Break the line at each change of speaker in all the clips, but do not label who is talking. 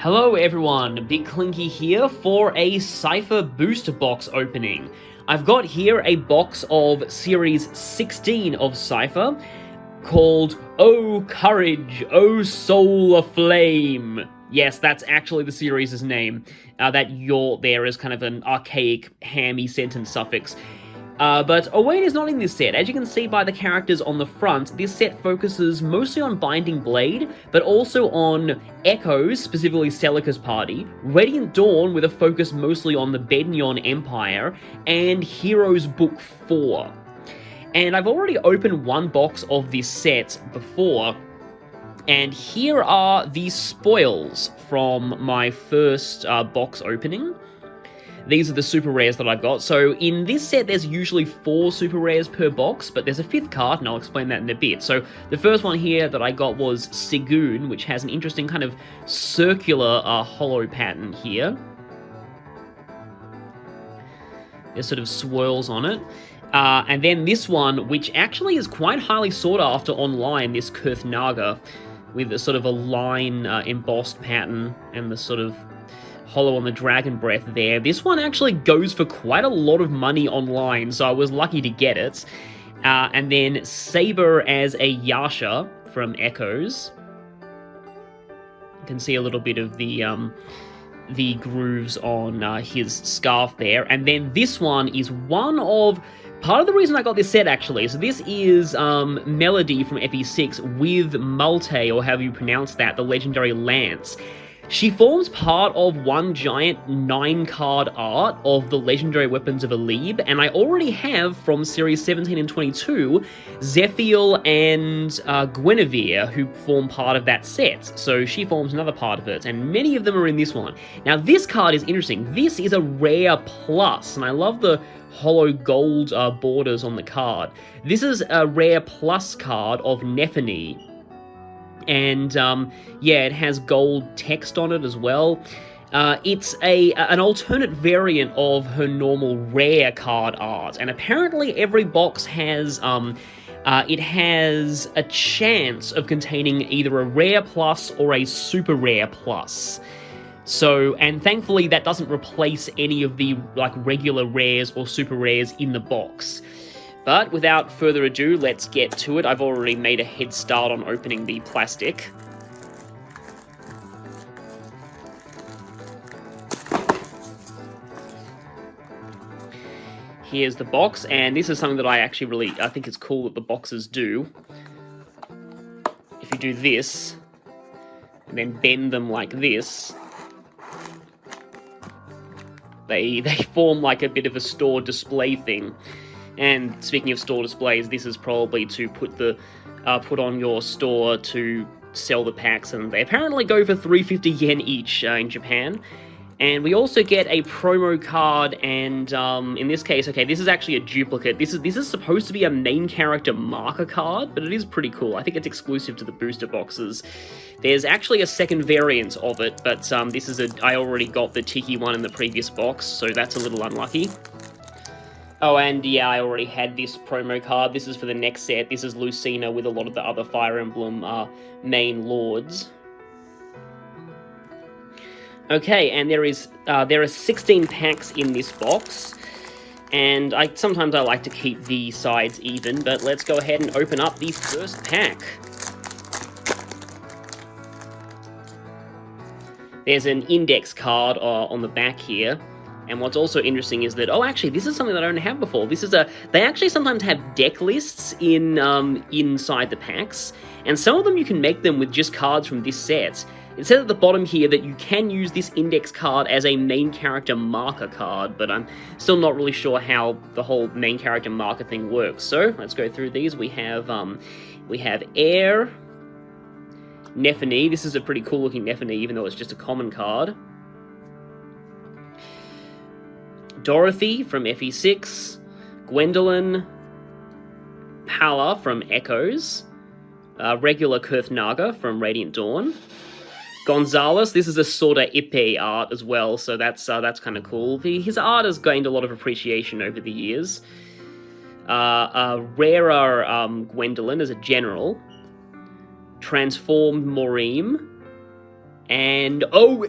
Hello everyone, Big Clinky here for a Cipher booster box opening. I've got here a box of Series 16 of Cipher called Oh Courage, Oh Soul Aflame. Yes, that's actually the series' name. That "your" there is kind of an archaic, hammy sentence suffix. But Owain is not in this set. As you can see by the characters on the front, this set focuses mostly on Binding Blade, but also on Echoes, specifically Celica's party, Radiant Dawn with a focus mostly on the Bednion Empire, and Heroes Book 4. And I've already opened one box of this set before, and here are the spoils from my first box opening. These are the super rares that I've got. So in this set, there's usually 4 super rares per box, but there's a 5th card, and I'll explain that in a bit. So the first one here that I got was Sigoon, which has an interesting kind of circular hollow pattern here. There's sort of swirls on it. And then this one, which actually is quite highly sought after online, this Kurthnaga, with a sort of a line embossed pattern and the sort of hollow on the dragon breath there. This one actually goes for quite a lot of money online, so I was lucky to get it. And then Saber as a Yasha from Echoes. You can see a little bit of the grooves on his scarf there. And then this one is one of... part of the reason I got this set, actually. So this is Melody from FE6 with Malte, or however you pronounce that, the legendary Lance. She forms part of one giant 9-card art of the legendary weapons of Alib, and I already have from Series 17 and 22, Zephiel and Guinevere, who form part of that set, so she forms another part of it, and many of them are in this one. Now this card is interesting. This is a rare plus, and I love the hollow gold borders on the card. This is a rare plus card of Nephany. And, yeah, it has gold text on it as well. It's an alternate variant of her normal rare card art, and apparently every box has, it has a chance of containing either a rare plus or a super rare plus. So, and thankfully that doesn't replace any of the, like, regular rares or super rares in the box. But without further ado, let's get to it. I've already made a head start on opening the plastic. Here's the box, and this is something that I actually I think it's cool that the boxes do. If you do this, and then bend them like this, they form like a bit of a store display thing. And speaking of store displays, this is probably to put on your store to sell the packs, and they apparently go for 350 yen each in Japan. And we also get a promo card, and in this case, okay, this is actually a duplicate. This is supposed to be a main character marker card, but it is pretty cool. I think it's exclusive to the booster boxes. There's actually a second variant of it, but I already got the Tiki one in the previous box, so that's a little unlucky. Oh, and yeah, I already had this promo card. This is for the next set. This is Lucina with a lot of the other Fire Emblem main lords. Okay, and there are 16 packs in this box, and sometimes I like to keep the sides even, but let's go ahead and open up the first pack. There's an index card on the back here. And what's also interesting is that, oh, actually, this is something that I don't have before. They actually sometimes have deck lists inside the packs, and some of them you can make them with just cards from this set. It says at the bottom here that you can use this index card as a main character marker card, but I'm still not really sure how the whole main character marker thing works. So let's go through these. We have Air, Nephany. This is a pretty cool looking Nephany, even though it's just a common card. Dorothy from FE6, Gwendolyn, Pala from Echoes, regular Kurthnaga from Radiant Dawn, Gonzalez. This is a sort of Ipe art as well, so that's kind of cool. His art has gained a lot of appreciation over the years. Rarer Gwendolyn as a general, transformed Morim, And, oh,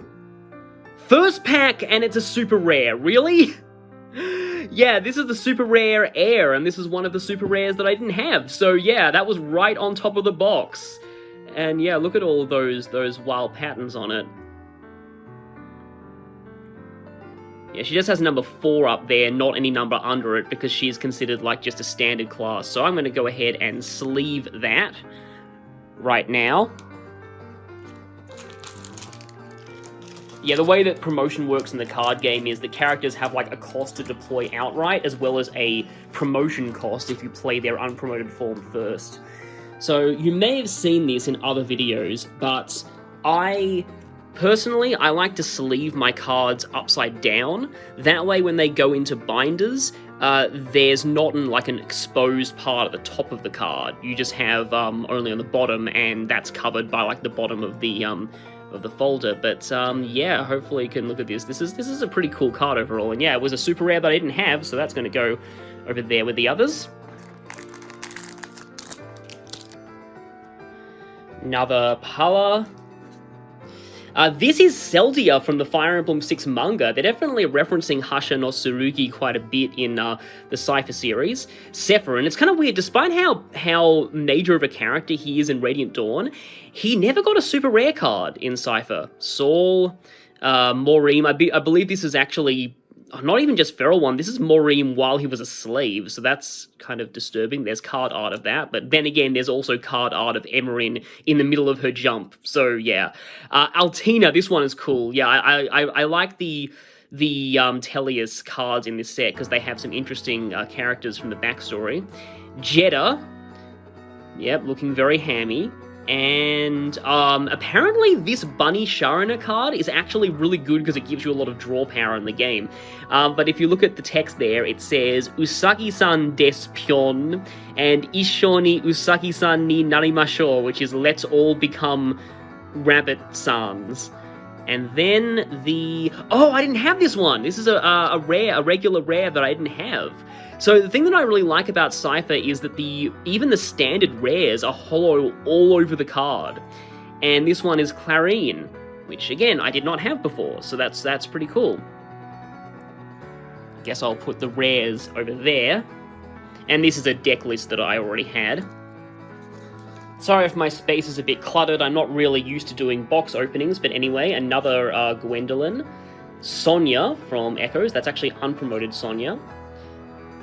first pack, and it's a super rare. Really? Yeah, this is the super rare Air, and this is one of the super rares that I didn't have. So yeah, that was right on top of the box. And yeah, look at all of those wild patterns on it. Yeah, she just has number 4 up there, not any number under it, because she's considered like just a standard class. So I'm going to go ahead and sleeve that right now. Yeah, the way that promotion works in the card game is the characters have like a cost to deploy outright, as well as a promotion cost if you play their unpromoted form first. So you may have seen this in other videos, but personally, I like to sleeve my cards upside down. That way when they go into binders, there's not like an exposed part at the top of the card. You just have only on the bottom, and that's covered by like the bottom of the folder. But yeah, hopefully you can look at this. This is a pretty cool card overall, and yeah, it was a super rare that I didn't have, so that's going to go over there with the others. Another Pala. This is Seldia from the Fire Emblem 6 manga. They're definitely referencing Hasha no Tsurugi quite a bit in the Cipher series. Cipher, and it's kind of weird, despite how major of a character he is in Radiant Dawn, he never got a super rare card in Cipher. Saul, Morim, I believe this is actually not even just Feral One, this is Morim while he was a slave, so that's kind of disturbing. There's card art of that, but then again, there's also card art of Emerin in the middle of her jump, so yeah. Altina, this one is cool. Yeah, I like the Tellius cards in this set, because they have some interesting characters from the backstory. Jeddah, yep, looking very hammy. And apparently this Bunny Sharana card is actually really good because it gives you a lot of draw power in the game. But if you look at the text there, it says Usagi-san desu pyon and Ishoni Usagi-san ni narimashou, which is let's all become rabbit-sans. And then oh, I didn't have this one. This is a regular rare that I didn't have. So the thing that I really like about Cipher is that even the standard rares are hollow all over the card. And this one is Clarine, which again, I did not have before, so that's pretty cool. Guess I'll put the rares over there. And this is a deck list that I already had. Sorry if my space is a bit cluttered, I'm not really used to doing box openings, but anyway, another Gwendolyn. Sonia from Echoes, that's actually unpromoted Sonia.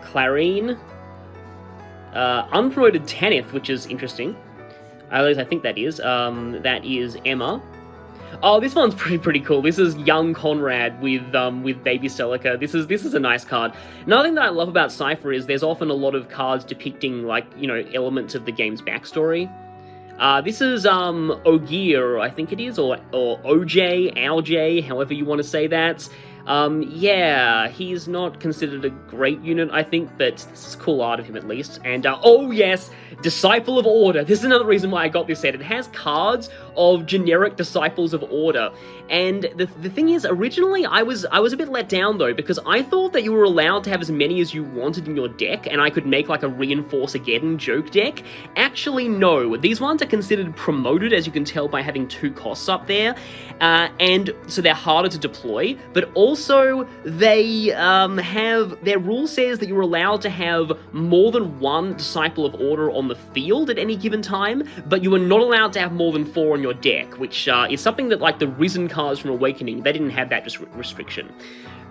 Clarine, unpromoted Tanith, which is interesting. At least I think that is. That is Emma. Oh, this one's pretty cool. This is young Conrad with baby Celica. This is a nice card. Another thing that I love about Cipher is there's often a lot of cards depicting like elements of the game's backstory. This is Ogier, I think it is, or OJ, Alj, however you want to say that. Yeah, he's not considered a great unit, I think, but this is cool art of him at least. And, oh yes, Disciple of Order. This is another reason why I got this set. It has cards of generic Disciples of Order. And the thing is, originally, I was a bit let down, though, because I thought that you were allowed to have as many as you wanted in your deck, and I could make, like, a Reinforce-Ageddon joke deck. Actually, no. These ones are considered promoted, as you can tell by having 2 costs up there, and so they're harder to deploy, but also they their rule says that you're allowed to have more than 1 Disciple of Order on the field at any given time, but you are not allowed to have more than 4 on your deck, which is something that, like, the Risen cards from Awakening, they didn't have that restriction.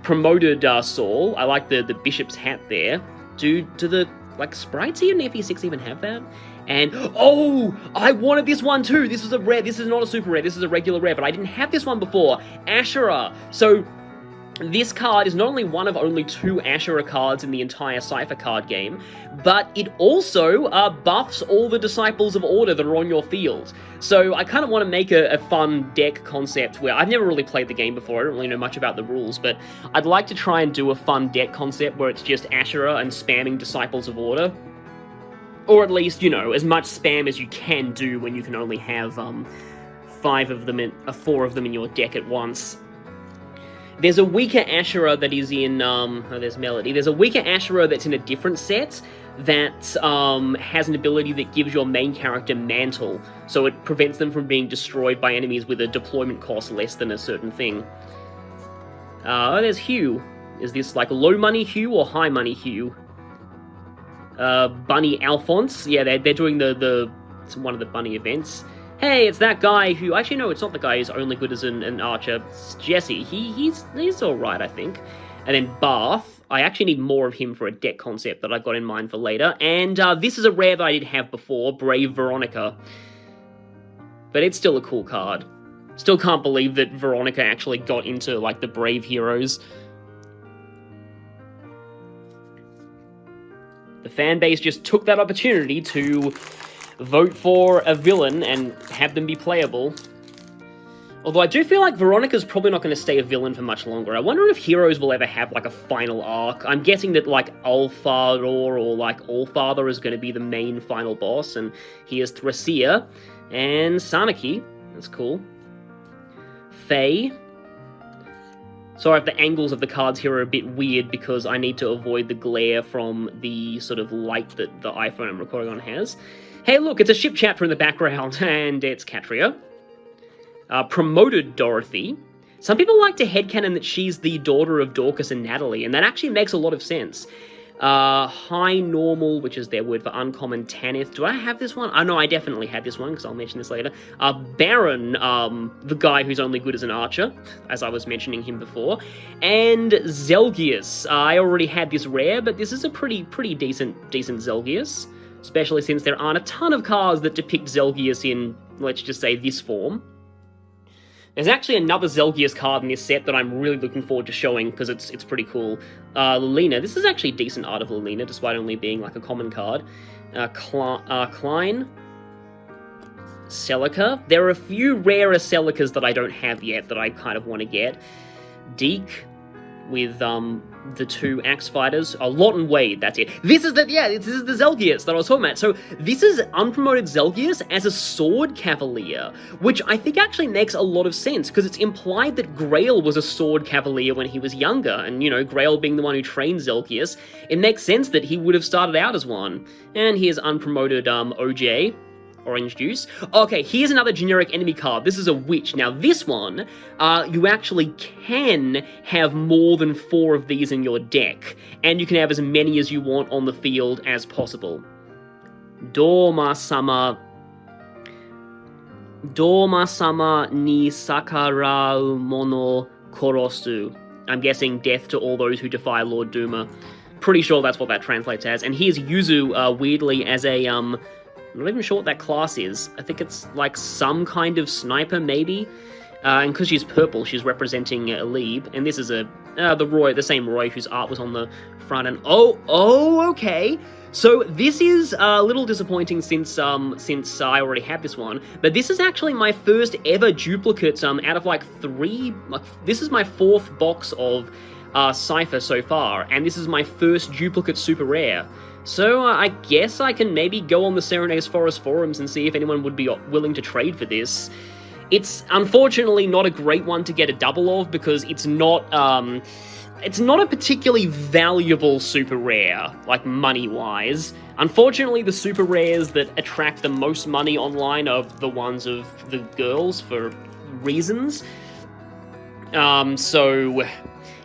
Promoted Saul, I like the Bishop's hat there. Do the, like, sprites here in FE6 even have that? And, oh, I wanted this one too. This was a rare. This is not a super rare. This is a regular rare, but I didn't have this one before. Ashura. So this card is not only one of only 2 Ashura cards in the entire Cipher card game, but it also buffs all the Disciples of Order that are on your field. So I kind of want to make a fun deck concept where I've never really played the game before, I don't really know much about the rules, but I'd like to try and do a fun deck concept where it's just Ashura and spamming Disciples of Order. Or at least, as much spam as you can do when you can only have 4 of them in your deck at once. There's a weaker Ashura that is in, there's Melody. There's a weaker Ashura that's in a different set that has an ability that gives your main character Mantle, so it prevents them from being destroyed by enemies with a deployment cost less than a certain thing. There's Hugh. Is this like low money Hugh or high money Hugh? Bunny Alphonse. Yeah, they're doing it's one of the bunny events. Hey, it's that guy who... Actually, no, it's not the guy who's only good as an archer. It's Jesse. He's alright, I think. And then Bath. I actually need more of him for a deck concept that I've got in mind for later. And this is a rare that I did have before, Brave Veronica. But it's still a cool card. Still can't believe that Veronica actually got into, like, the Brave heroes. The fan base just took that opportunity to vote for a villain and have them be playable. Although I do feel like Veronica's probably not going to stay a villain for much longer. I wonder if heroes will ever have, like, a final arc. I'm guessing that, like, Ulfador or, like, Allfather is going to be the main final boss, and here's Thracia and Sanaki. That's cool. Faye. Sorry if the angles of the cards here are a bit weird because I need to avoid the glare from the sort of light that the iPhone I'm recording on has. Hey, look, it's a ship chapter in the background, and it's Katria. Promoted Dorothy. Some people like to headcanon that she's the daughter of Dorcas and Natalie, and that actually makes a lot of sense. High Normal, which is their word for uncommon, Tanith. Do I have this one? Oh, no, I definitely have this one, because I'll mention this later. Baron, the guy who's only good as an archer, as I was mentioning him before. And Zelgius. I already had this rare, but this is a pretty decent Zelgius. Especially since there aren't a ton of cards that depict Zelgius in, let's just say, this form. There's actually another Zelgius card in this set that I'm really looking forward to showing, because it's pretty cool. Lilina. This is actually decent art of Lilina, despite only being like a common card. Klein. Celica. There are a few rarer Celicas that I don't have yet that I kind of want to get. Deke. With the two axe fighters. Lot and Wade, that's it. This is the Zelgius that I was talking about. So this is unpromoted Zelgius as a sword cavalier, which I think actually makes a lot of sense, because it's implied that Grail was a sword cavalier when he was younger, and, you know, Grail being the one who trained Zelgius, it makes sense that he would have started out as one. And here's unpromoted OJ. Orange juice. Okay, here's another generic enemy card. This is a witch. Now, this one, you actually can have more than 4 of these in your deck, and you can have as many as you want on the field as possible. Dorma-sama ni sakarau mono korosu. I'm guessing death to all those who defy Lord Duma. Pretty sure that's what that translates as. And here's Yuzu, weirdly, as a, I'm not even sure what that class is. I think it's like some kind of sniper, maybe. And because she's purple, she's representing Alib. And this is the same Roy whose art was on the front. And okay. So this is a little disappointing since I already had this one. But this is actually my first ever duplicate out of like 3. This is my 4th box of Cipher so far, and this is my first duplicate super rare. So I guess I can maybe go on the Serenades Forest forums and see if anyone would be willing to trade for this. It's unfortunately not a great one to get a double of, because it's not a particularly valuable super rare, like money-wise. Unfortunately, the super rares that attract the most money online are the ones of the girls for reasons. So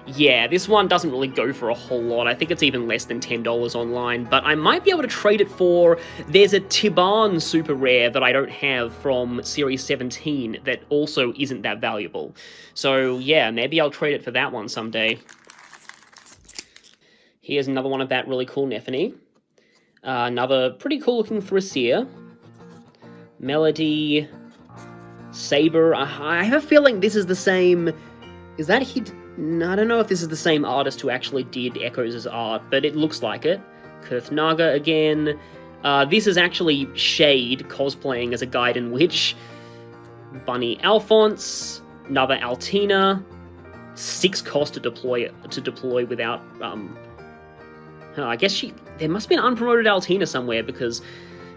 yeah, this one doesn't really go for a whole lot. I think it's even less than $10 online, but I might be able to trade it for... There's a Tiban super rare that I don't have from Series 17 that also isn't that valuable. So yeah, maybe I'll trade it for that one someday. Here's another one of that really cool Nephany. Another pretty cool looking Thracia. Melody. Saber. I have a feeling this is the same... Is that he... I don't know if this is the same artist who actually did Echoes' art, but it looks like it. Kurth Naga again. This is actually Shade cosplaying as a Gaiden witch. Bunny Alphonse. Another Altina. 6 cost to deploy without... I guess there must be an unpromoted Altina somewhere, because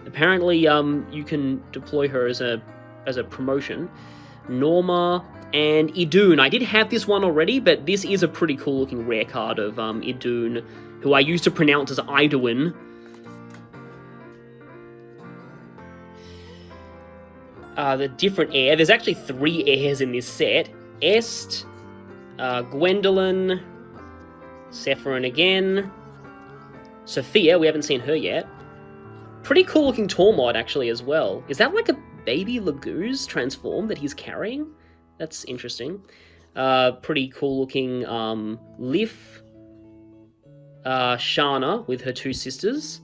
apparently you can deploy her as a promotion. Norma... And Idun. I did have this one already, but this is a pretty cool looking rare card of Idun, who I used to pronounce as Iduin. The different heir. There's actually 3 heirs in this set. Est, Gwendolyn, Sephiroth again, Sophia, we haven't seen her yet. Pretty cool looking Tormod actually as well. Is that like a baby Laguz transform that he's carrying? That's interesting. Pretty cool looking Lif, Shana with her 2 sisters.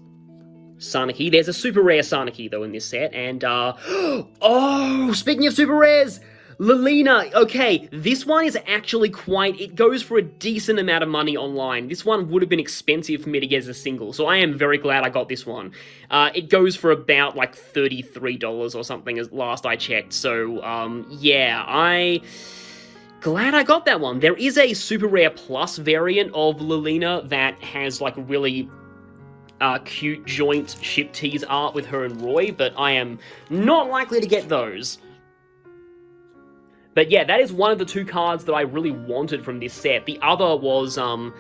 Sanaki. There's a super rare Sanaki though in this set, and oh, speaking of super rares, Lilina. Okay, this one is actually it goes for a decent amount of money online. This one would have been expensive for me to get as a single, so I am very glad I got this one. It goes for about like $33 or something as last I checked, so yeah, glad I got that one. There is a super rare plus variant of Lilina that has like really cute joint ship tease art with her and Roy, but I am not likely to get those. But yeah, that is one of the 2 cards that I really wanted from this set. The other was, I don't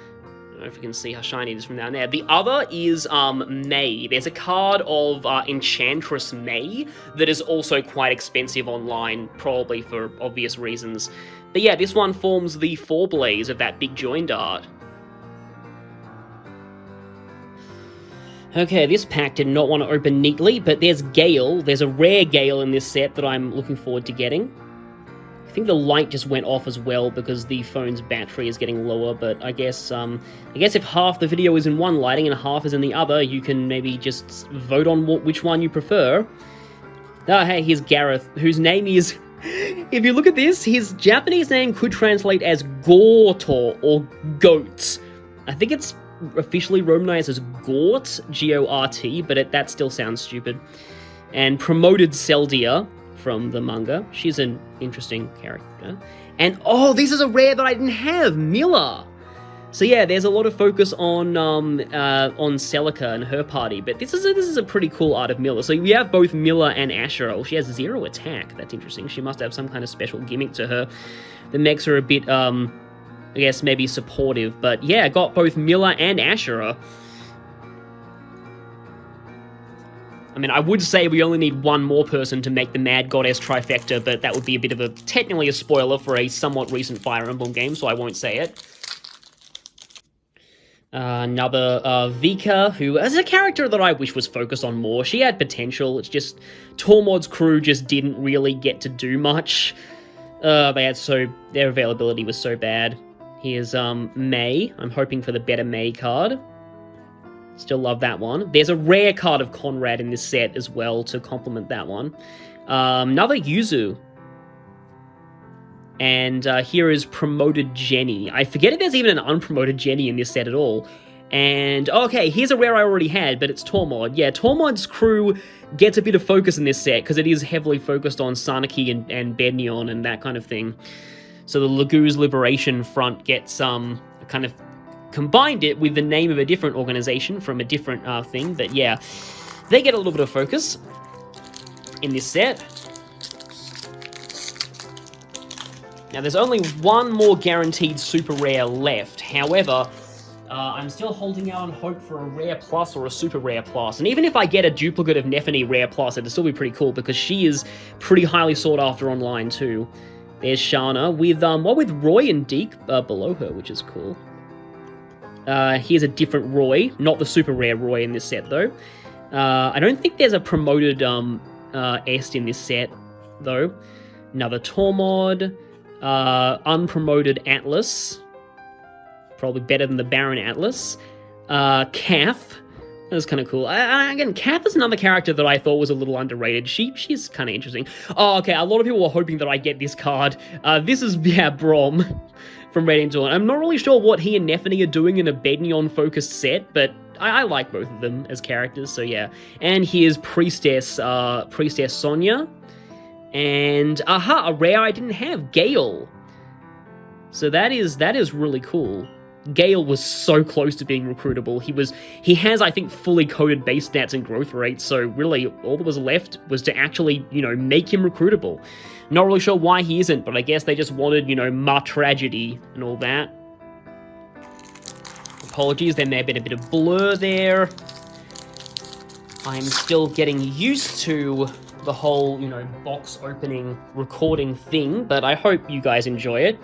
know if you can see how shiny it is from down there. The other is May. There's a card of Enchantress May that is also quite expensive online, probably for obvious reasons. But yeah, this one forms the foreblaze of that big joined art. Okay, this pack did not want to open neatly, but there's Gale. There's a rare Gale in this set that I'm looking forward to getting. I think the light just went off as well because the phone's battery is getting lower, but I guess if half the video is in one lighting and half is in the other, you can maybe just vote on which one you prefer. Oh, hey, here's Gareth, whose name is... If you look at this, his Japanese name could translate as Gortor or Goat. I think it's officially romanized as Gort, G-O-R-T, but that still sounds stupid. And promoted Seldia from the manga. She's an interesting character. And oh, this is a rare that I didn't have, Mila. So yeah, there's a lot of focus on Celica and her party, but this is a pretty cool art of Mila. So we have both Mila and Asher. Oh, she has 0 attack. That's interesting. She must have some kind of special gimmick to her that makes her a bit I guess maybe supportive, but yeah, I got both Mila and Ashura. I mean, I would say we only need one more person to make the Mad Goddess trifecta, but that would be a bit of technically a spoiler for a somewhat recent Fire Emblem game, so I won't say it. Another Vika, who is a character that I wish was focused on more. She had potential, it's just Tormod's crew just didn't really get to do much. Their availability was so bad. Here's May. I'm hoping for the better May card. Still love that one. There's a rare card of Conrad in this set as well to complement that one. Another Yuzu. And here is promoted Jenny. I forget if there's even an unpromoted Jenny in this set at all. And, okay, here's a rare I already had, but it's Tormod. Yeah, Tormod's crew gets a bit of focus in this set, because it is heavily focused on Sanaki and Bednion and that kind of thing. So the Laguz Liberation Front gets kind of combined it with the name of a different organization from a different thing. But yeah, they get a little bit of focus in this set. Now there's only one more guaranteed super rare left. However, I'm still holding out on hope for a rare plus or a super rare plus. And even if I get a duplicate of Nephany rare plus, it'll still be pretty cool because she is pretty highly sought after online too. There's Shana with Roy and Deke below her, which is cool. Here's a different Roy, not the super rare Roy in this set though. I don't think there's a promoted Est in this set though. Another Tormod, unpromoted Atlas, probably better than the Baron Atlas. Kath, that was kind of cool. Again, Kath is another character that I thought was a little underrated. She's kind of interesting. Oh, okay, a lot of people were hoping that I get this card. This is, yeah, Brom from Radiant Dawn. I'm not really sure what he and Nephany are doing in a Bednion-focused set, but I like both of them as characters, so yeah. And here's Priestess Sonia. And, a rare I didn't have, Gale. So that is really cool. Gale was so close to being recruitable. He has, I think, fully coded base stats and growth rates, so really all that was left was to actually, make him recruitable. Not really sure why he isn't, but I guess they just wanted, you know, more tragedy and all that. Apologies, there may have been a bit of blur there. I'm still getting used to the whole, you know, box opening recording thing, but I hope you guys enjoy it.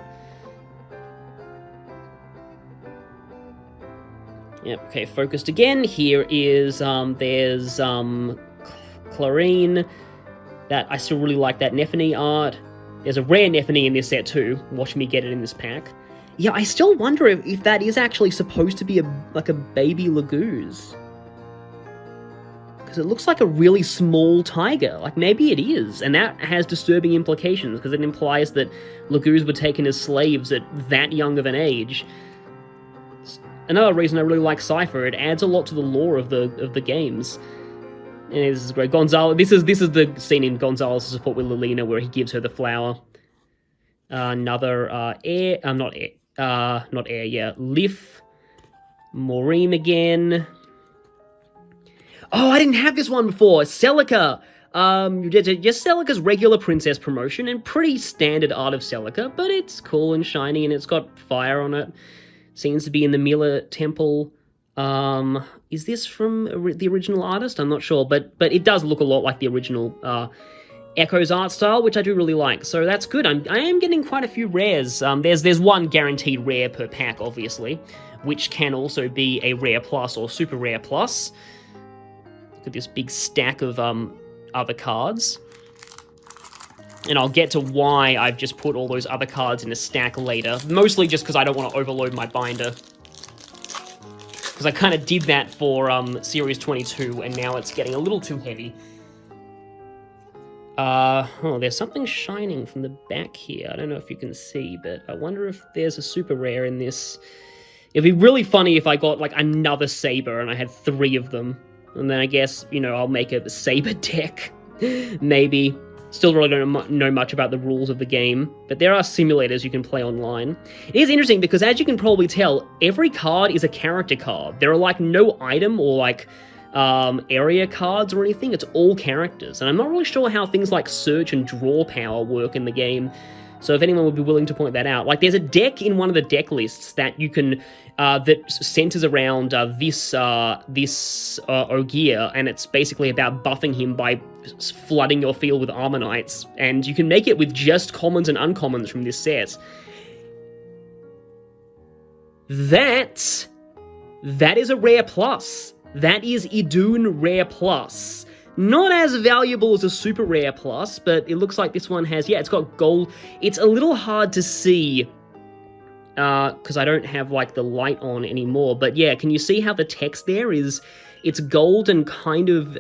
Yep, okay, focused again. Here is, there's, Clarine. That, I still really like that Nephany art. There's a rare Nephany in this set too. Watch me get it in this pack. Yeah, I still wonder if that is actually supposed to be like a baby Laguz. Because it looks like a really small tiger. Like, maybe it is. And that has disturbing implications, because it implies that Laguz were taken as slaves at that young of an age. Another reason I really like Cipher, it adds a lot to the lore of the games. And this is great. Gonzalo, this is the scene in Gonzalo's support with Lilina where he gives her the flower. Another Lif, Morim again. Oh, I didn't have this one before. Celica. Just Celica's regular princess promotion, and pretty standard art of Celica, but it's cool and shiny, and it's got fire on it. Seems to be in the Mila Temple. Is this from the original artist? I'm not sure, but it does look a lot like the original Echo's art style, which I do really like. So that's good. I am getting quite a few rares. There's one guaranteed rare per pack, obviously, which can also be a rare plus or super rare plus. Look at this big stack of other cards. And I'll get to why I've just put all those other cards in a stack later. Mostly just because I don't want to overload my binder. Because I kind of did that for Series 22, and now it's getting a little too heavy. Oh, there's something shining from the back here. I don't know if you can see, but I wonder if there's a super rare in this. It'd be really funny if I got, like, another Saber and I had 3 of them. And then I guess, you know, I'll make a Saber deck. Maybe. Still really don't know much about the rules of the game, but there are simulators you can play online. It is interesting because, as you can probably tell, every card is a character card. There are, like, no item or, like, area cards or anything. It's all characters, and I'm not really sure how things like search and draw power work in the game. So if anyone would be willing to point that out. Like, there's a deck in one of the deck lists that you can, that centers around this Ogier, and it's basically about buffing him by flooding your field with Armonites, and you can make it with just commons and uncommons from this set. That is a rare plus. That is Idun rare plus. Not as valuable as a super rare plus, but it looks like this one has, yeah, it's got gold. It's a little hard to see because I don't have, like, the light on anymore. But yeah, can you see how the text there is? It's gold and kind of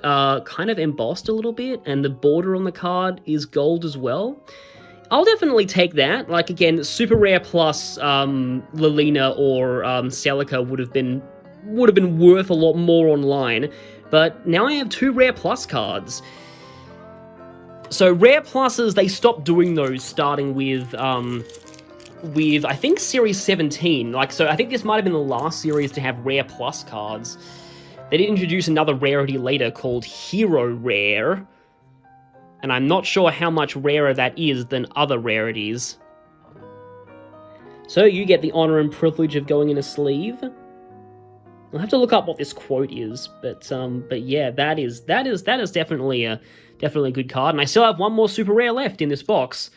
embossed a little bit, and the border on the card is gold as well. I'll definitely take that. Like, again, super rare plus Lilina or Celica would have been worth a lot more online. But now I have 2 rare plus cards. So rare pluses, they stopped doing those starting with I think Series 17. Like, so I think this might have been the last series to have rare plus cards. They did introduce another rarity later called Hero Rare. And I'm not sure how much rarer that is than other rarities. So you get the honor and privilege of going in a sleeve. I'll have to look up what this quote is, but yeah, that is definitely a good card, and I still have one more super rare left in this box.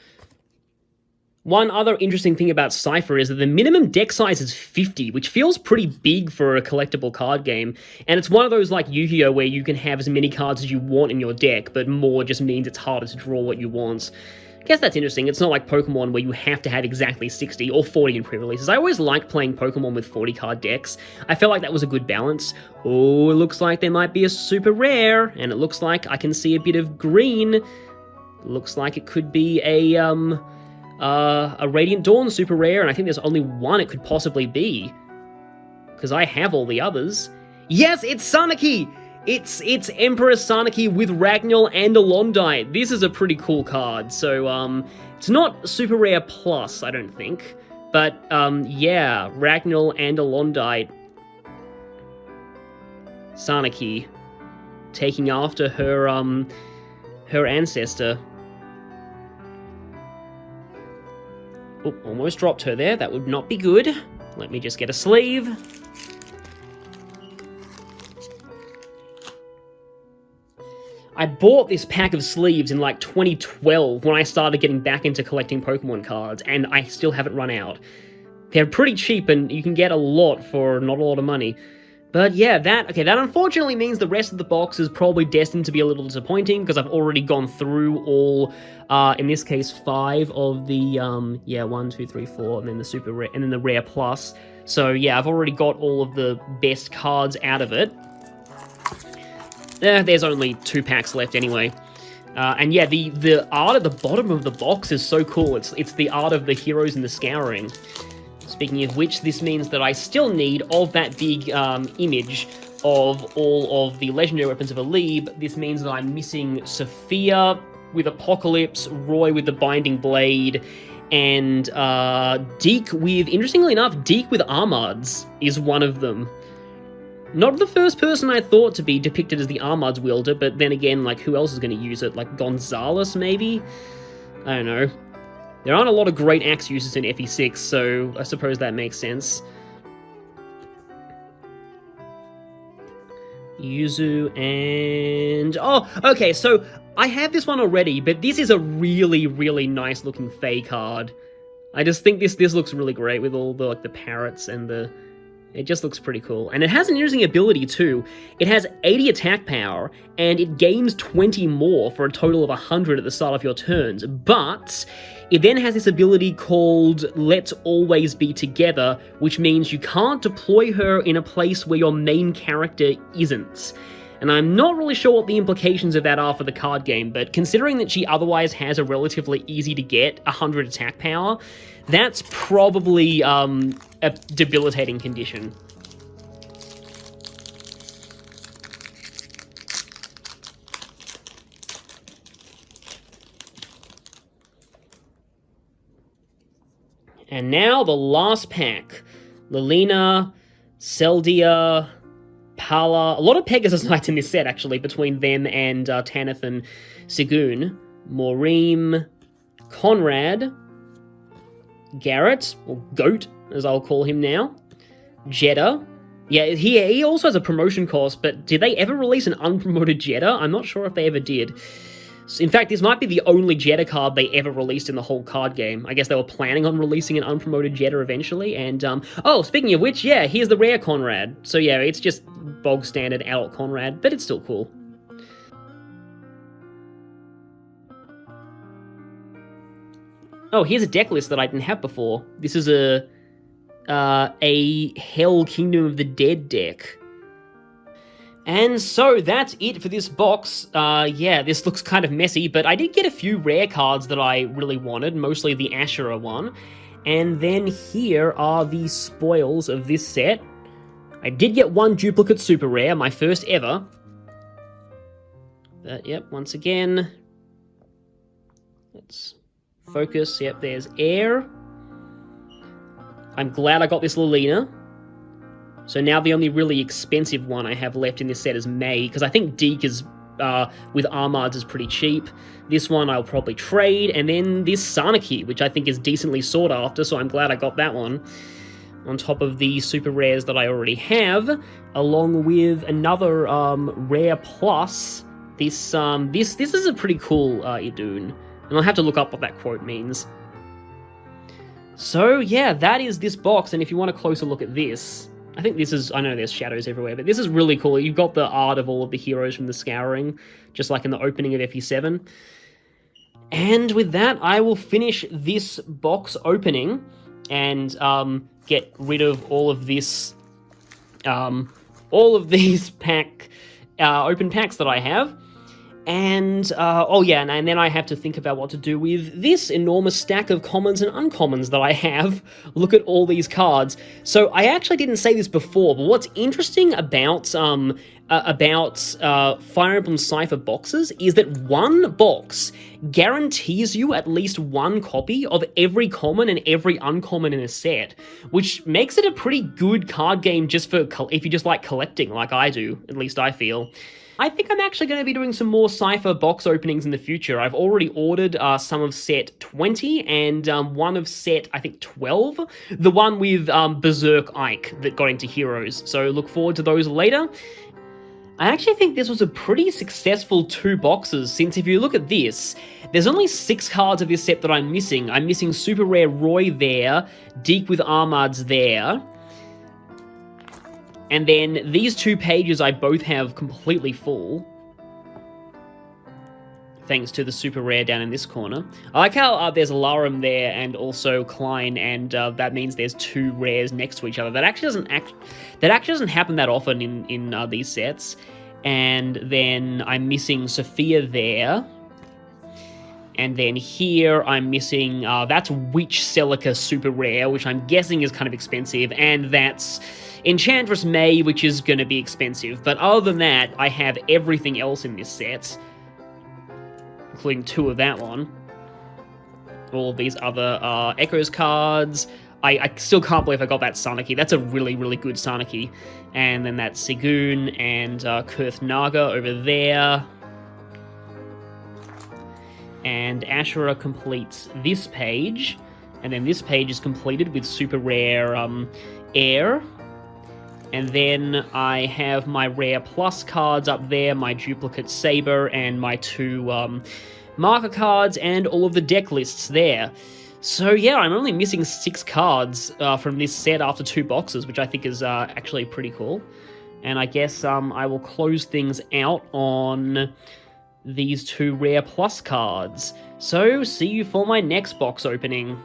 One other interesting thing about Cipher is that the minimum deck size is 50, which feels pretty big for a collectible card game, and it's one of those like Yu-Gi-Oh! Where you can have as many cards as you want in your deck, but more just means it's harder to draw what you want. I guess that's interesting. It's not like Pokemon where you have to have exactly 60 or 40 in pre-releases. I always liked playing Pokemon with 40 card decks. I felt like that was a good balance. Oh, it looks like there might be a super rare, and it looks like I can see a bit of green. Looks like it could be a Radiant Dawn super rare, and I think there's only one it could possibly be, because I have all the others. Yes, it's Sanaki! It's Emperor Sanaki with Ragnall and Alondite. This is a pretty cool card. So, it's not super rare plus, I don't think. But, yeah, Ragnall and Alondite. Sanaki taking after her, her ancestor. Oh, almost dropped her there. That would not be good. Let me just get a sleeve. I bought this pack of sleeves in like 2012 when I started getting back into collecting Pokemon cards, and I still haven't run out. They're pretty cheap, and you can get a lot for not a lot of money. But yeah, that unfortunately means the rest of the box is probably destined to be a little disappointing, because I've already gone through all, in this case, 5 of the, 1, 2, 3, 4, and then the super rare, and then the rare plus. So yeah, I've already got all of the best cards out of it. There's only 2 packs left anyway. And yeah, the art at the bottom of the box is so cool. It's the art of the heroes in the Scouring. Speaking of which, this means that I still need of that big image of all of the legendary weapons of Alib. This means that I'm missing Sophia with Apocalypse, Roy with the Binding Blade, and Deke with, interestingly enough, Deke with Armads is one of them. Not the first person I thought to be depicted as the Armads wielder, but then again, like, who else is going to use it? Like, Gonzalez, maybe? I don't know. There aren't a lot of great axe users in FE6, so I suppose that makes sense. Yuzu and... Oh, okay, so I have this one already, but this is a really, really nice looking Fae card. I just think this looks really great with all the, like, the parrots and the... It just looks pretty cool. And it has an interesting ability too. It has 80 attack power, and it gains 20 more for a total of 100 at the start of your turns. But it then has this ability called Let's Always Be Together, which means you can't deploy her in a place where your main character isn't. And I'm not really sure what the implications of that are for the card game, but considering that she otherwise has a relatively easy to get 100 attack power, that's probably a debilitating condition. And now the last pack. Lilina, Seldia, Pala. A lot of Pegasus Knights in this set, actually, between them and Tanith and Sigoon. Morim, Conrad, Garrett, or Goat, as I'll call him now. Jeddah. Yeah, he also has a promotion cost, but did they ever release an unpromoted Jeddah? I'm not sure if they ever did. In fact, this might be the only Jeddah card they ever released in the whole card game. I guess they were planning on releasing an unpromoted Jeddah eventually, and, oh, speaking of which, yeah, here's the rare Conrad. So yeah, it's just bog standard adult Conrad, but it's still cool. Oh, here's a deck list that I didn't have before. This is a Hell Kingdom of the Dead deck. And so that's it for this box. Yeah, this looks kind of messy, but I did get a few rare cards that I really wanted, mostly the Ashura one. And then here are the spoils of this set. I did get one duplicate super rare, my first ever. But, yep, once again, let's focus. Yep, there's Air. I'm glad I got this Lilina. So now the only really expensive one I have left in this set is May, because I think Deke is, with Armads is pretty cheap. This one I'll probably trade, and then this Sarnaki, which I think is decently sought after, so I'm glad I got that one. On top of the super rares that I already have, along with another rare plus. This is a pretty cool Idun, and I'll have to look up what that quote means. So yeah, that is this box, and if you want a closer look at this, I think this is, I know there's shadows everywhere, but this is really cool. You've got the art of all of the heroes from the Scouring, just like in the opening of FE7. And with that, I will finish this box opening and get rid of all of this, all of these open packs that I have. And, oh yeah, and then I have to think about what to do with this enormous stack of commons and uncommons that I have. Look at all these cards. So I actually didn't say this before, but what's interesting about Fire Emblem Cipher boxes is that one box guarantees you at least one copy of every common and every uncommon in a set, which makes it a pretty good card game just for if you just like collecting like I do, at least I feel. I think I'm actually going to be doing some more Cipher box openings in the future. I've already ordered some of set 20 and one of set, I think, 12. The one with Berserk Ike that got into Heroes. So look forward to those later. I actually think this was a pretty successful 2 boxes, since if you look at this, there's only 6 cards of this set that I'm missing. I'm missing Super Rare Roy there, Deke with Armads there. And then these 2 pages I both have completely full, thanks to the super rare down in this corner. I like how there's Larum there and also Klein, and that means there's 2 rares next to each other. That actually doesn't happen that often in these sets. And then I'm missing Sophia there. And then here I'm missing, that's Witch Celica super rare, which I'm guessing is kind of expensive, and that's Enchantress May, which is going to be expensive. But other than that, I have everything else in this set, including 2 of that one. All of these other Echoes cards. I still can't believe I got that Sanaki. That's a really, really good Sanaki. And then that's Sigun and Kurth Naga over there. And Ashura completes this page. And then this page is completed with super rare Air. And then I have my Rare Plus cards up there, my Duplicate Saber, and my 2 marker cards, and all of the deck lists there. So yeah, I'm only missing 6 cards from this set after 2 boxes, which I think is actually pretty cool. And I guess I will close things out on these 2 Rare Plus cards. So see you for my next box opening.